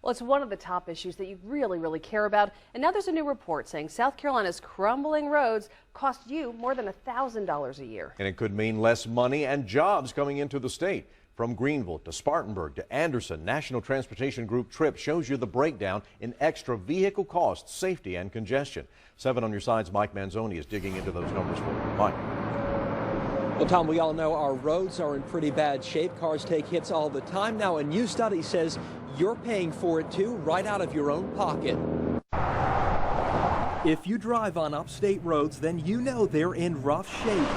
Well, it's one of the top issues that you really care about. And now there's a new report saying South Carolina's crumbling roads cost you more than $1,000 a year. And it could mean less money and jobs coming into the state. From Greenville to Spartanburg to Anderson, National Transportation Group TRIP shows you the breakdown in extra vehicle costs, safety, and congestion. 7 on your side's Mike Manzoni is digging into those numbers for you. Mike. Well, Tom, we all know our roads are in pretty bad shape. Cars take hits all the time. Now, a new study says you're paying for it too, right out of your own pocket. If you drive on upstate roads, then you know they're in rough shape.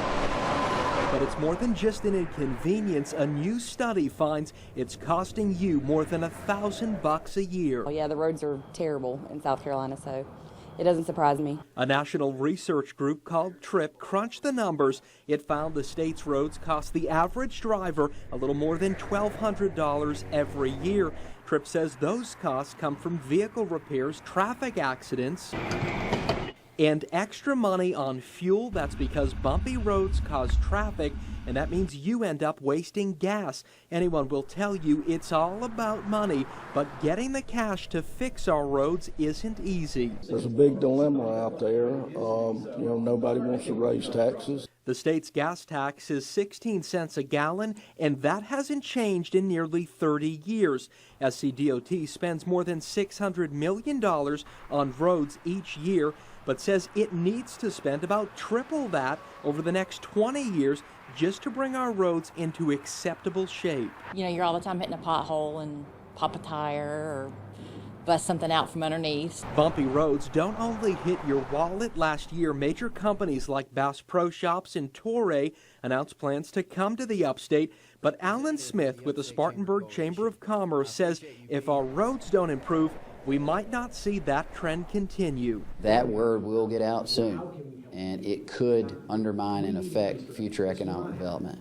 But it's more than just an inconvenience. A new study finds it's costing you more than $1,000 a year. Oh, yeah, the roads are terrible in South Carolina, so it doesn't surprise me. A national research group called TRIP crunched the numbers. It found the state's roads cost the average driver a little more than $1,200 every year. TRIP says those costs come from vehicle repairs, traffic accidents, and extra money on fuel. That's because bumpy roads cause traffic, and that means you end up wasting gas. Anyone will tell you it's all about money, but getting the cash to fix our roads isn't easy. There's a big dilemma out there. Nobody wants to raise taxes. The state's gas tax is 16 cents a gallon, and that hasn't changed in nearly 30 years. SCDOT spends more than $600 million on roads each year, but says it needs to spend about triple that over the next 20 years just to bring our roads into acceptable shape. You know, you're all the time hitting a pothole and pop a tire or bust something out from underneath. Bumpy roads don't only hit your wallet. Last year, major companies like Bass Pro Shops and Torrey announced plans to come to the upstate. But Alan Smith with the Spartanburg Chamber of Commerce says if our roads don't improve, we might not see that trend continue. That word will get out soon, and it could undermine and affect future economic development.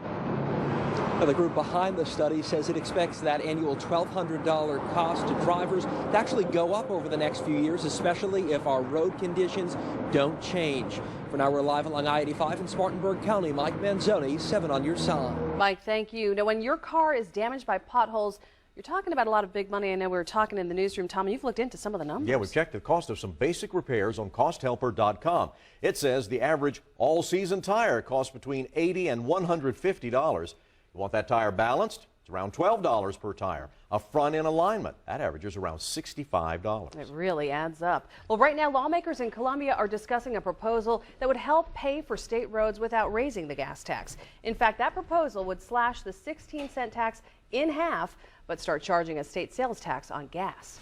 Now, the group behind the study says it expects that annual $1,200 cost to drivers to actually go up over the next few years, especially if our road conditions don't change. For now, we're live along I-85 in Spartanburg County. Mike Manzoni, 7 on your side. Mike, thank you. Now, when your car is damaged by potholes, you're talking about a lot of big money. I know we were talking in the newsroom, Tom, and you've looked into some of the numbers. Yeah, we've checked the cost of some basic repairs on costhelper.com. It says the average all-season tire costs between $80 and $150. You want that tire balanced? It's around $12 per tire. A front-end alignment, that averages around $65. It really adds up. Well, right now, lawmakers in Columbia are discussing a proposal that would help pay for state roads without raising the gas tax. In fact, that proposal would slash the 16-cent tax in half, but start charging a state sales tax on gas.